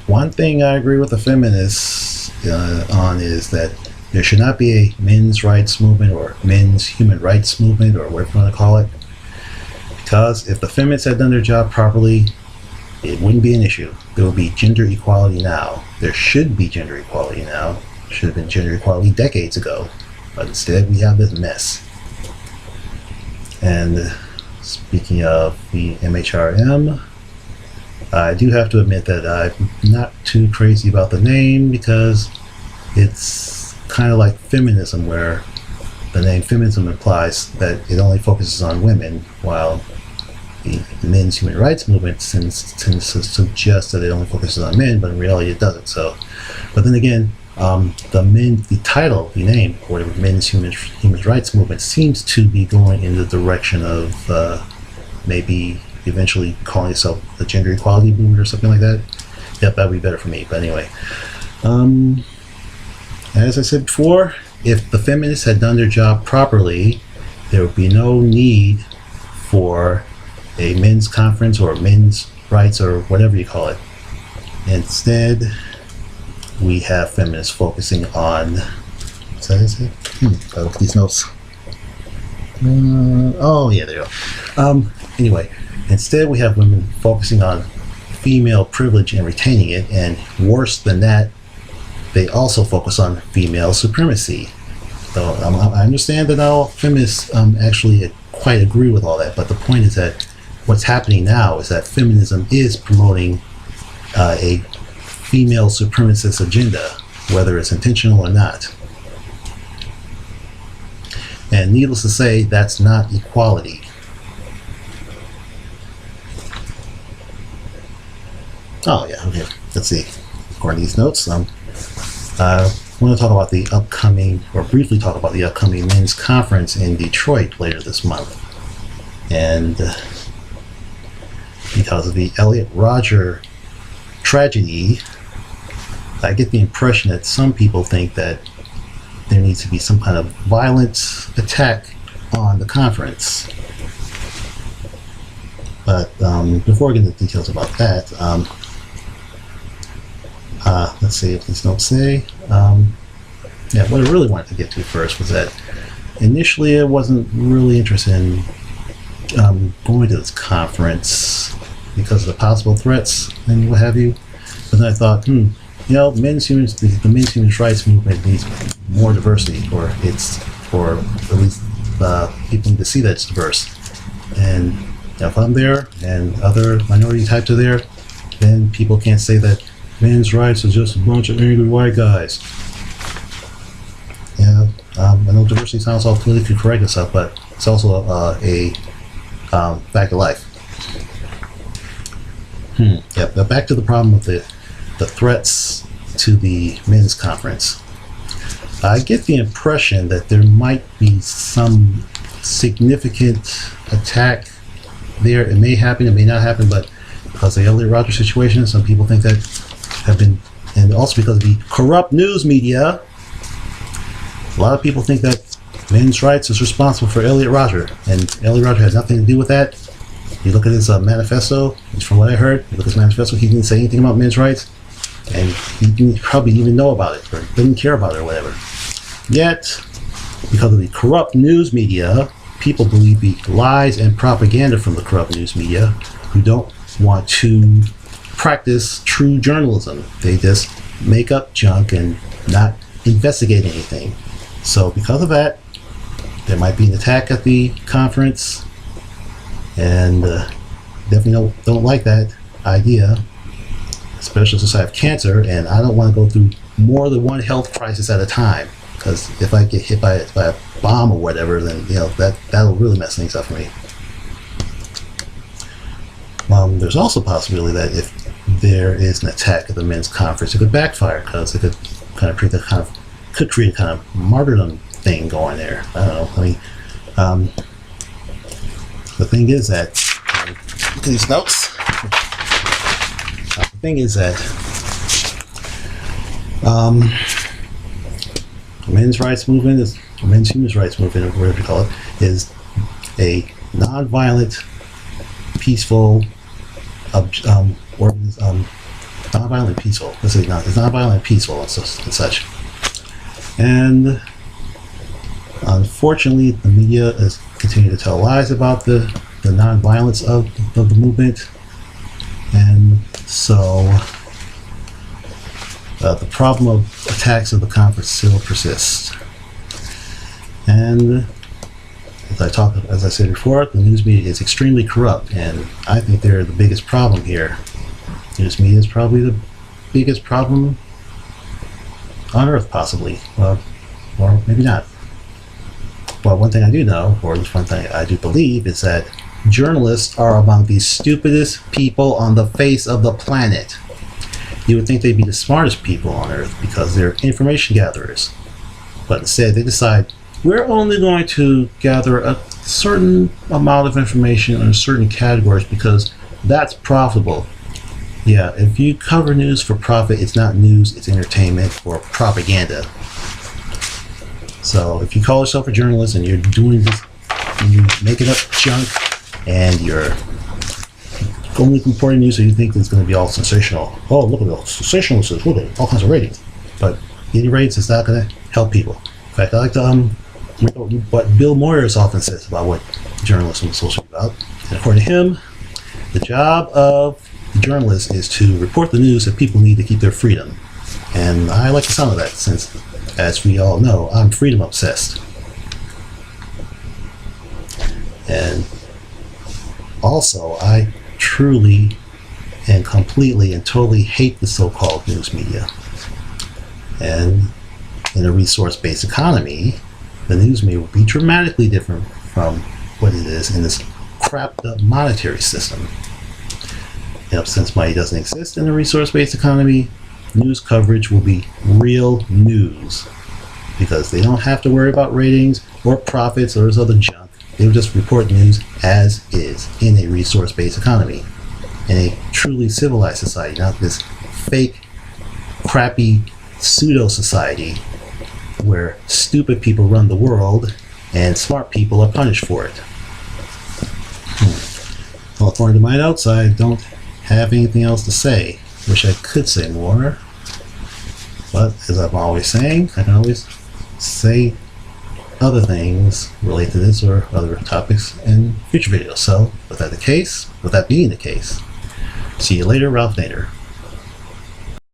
one thing I agree with the feminists on is that there should not be a men's rights movement or men's human rights movement or whatever you want to call it. Because if the feminists had done their job properly, it wouldn't be an issue. There would be gender equality now. There should be gender equality now. Should have been gender equality decades ago. But instead, we have this mess. And speaking of the MHRM, I do have to admit that I'm not too crazy about the name because it's kind of like feminism, where the name feminism implies that it only focuses on women, while the men's human rights movement tends to suggest that it only focuses on men, but in reality it doesn't. So, but then again, the title, the name, or whatever, men's human rights movement, seems to be going in the direction of maybe eventually calling itself the gender equality movement or something like that. Yep, that would be better for me. But anyway, as I said before, if the feminists had done their job properly, there would be no need for a men's conference or men's rights or whatever you call it. Instead, we have feminists focusing on, is that it? Gotta look at these notes. Oh yeah, there you go. Anyway, instead we have women focusing on female privilege and retaining it, and worse than that, they also focus on female supremacy. So I understand that all feminists actually quite agree with all that, but the point is that what's happening now is that feminism is promoting a female supremacist agenda, whether it's intentional or not. And needless to say, that's not equality. Oh yeah, okay. Let's see. According to these notes, I want to talk about the upcoming, or briefly talk about the upcoming men's conference in Detroit later this month. And because of the Elliot Rodger tragedy, I get the impression that some people think that there needs to be some kind of violent attack on the conference. But before I get into details about that, let's see if these notes say. Yeah, what I really wanted to get to first was that initially I wasn't really interested in going to this conference because of the possible threats and what have you. But then I thought, the men's human rights movement needs more diversity, or at least people need to see that it's diverse. And if I'm there and other minority types are there, then people can't say that men's rights is just a bunch of angry white guys. Yeah, I know diversity sounds all politically correct and stuff, but it's also a fact of life. Yeah, but back to the problem with the threats to the men's conference. I get the impression that there might be some significant attack there. It may happen, it may not happen, but because of the Elliot Rodger situation, some people think that have been, and also because of the corrupt news media, a lot of people think that men's rights is responsible for Elliot Rodger, and Elliot Rodger has nothing to do with that. You look at his manifesto, from what I heard, you look at his manifesto, he didn't say anything about men's rights, and he didn't probably even know about it, or didn't care about it, or whatever. Yet, because of the corrupt news media, people believe the lies and propaganda from the corrupt news media, who don't want to practice true journalism. They just make up junk and not investigate anything. So because of that, there might be an attack at the conference, and definitely don't like that idea, especially since I have cancer and I don't want to go through more than one health crisis at a time, because if I get hit by a bomb or whatever, then that'll really mess things up for me. There's also a possibility that if there is an attack at the men's conference, it could backfire, because it could kind of create a kind of martyrdom thing going there. I don't know. I mean, the thing is that these notes. The thing is that the men's rights movement is, or men's human rights movement, or whatever you call it, is a non-violent, peaceful non-violent, peaceful. Let's say it's non-violent, peaceful, and such. And unfortunately, the media is continuing to tell lies about the non-violence of the movement, and so the problem of attacks of the conference still persists. And as I said before, the news media is extremely corrupt, and I think they're the biggest problem here. News media is probably the biggest problem on Earth, possibly, or maybe not. Well, one thing I do know, or at least one thing I do believe, is that journalists are among the stupidest people on the face of the planet. You would think they'd be the smartest people on Earth because they're information gatherers, but instead they decide, we're only going to gather a certain amount of information in certain categories because that's profitable. Yeah, if you cover news for profit, it's not news, it's entertainment or propaganda. So if you call yourself a journalist and you're doing this, and you're making up junk, and you're only reporting news that you think is going to be all sensational. Oh, look at all sensationalists, look at all kinds of ratings. But getting ratings is not going to help people. In fact, I like to what Bill Moyers often says about what journalism is supposed to be about. And according to him, the job of the journalist is to report the news that people need to keep their freedom. And I like the sound of that, since, as we all know, I'm freedom obsessed. And also, I truly and completely and totally hate the so-called news media. And in a resource-based economy, the news media would be dramatically different from what it is in this crapped-up monetary system. Since money doesn't exist in a resource-based economy, news coverage will be real news, because they don't have to worry about ratings or profits or this other junk. They will just report news as is in a resource-based economy, in a truly civilized society, not this fake, crappy pseudo-society where stupid people run the world and smart people are punished for it. Well, according to my notes, I don't have anything else to say. Wish I could say more, but as I'm always saying, I can always say other things related to this or other topics in future videos. So with that being the case, see you later, Ralph Nader.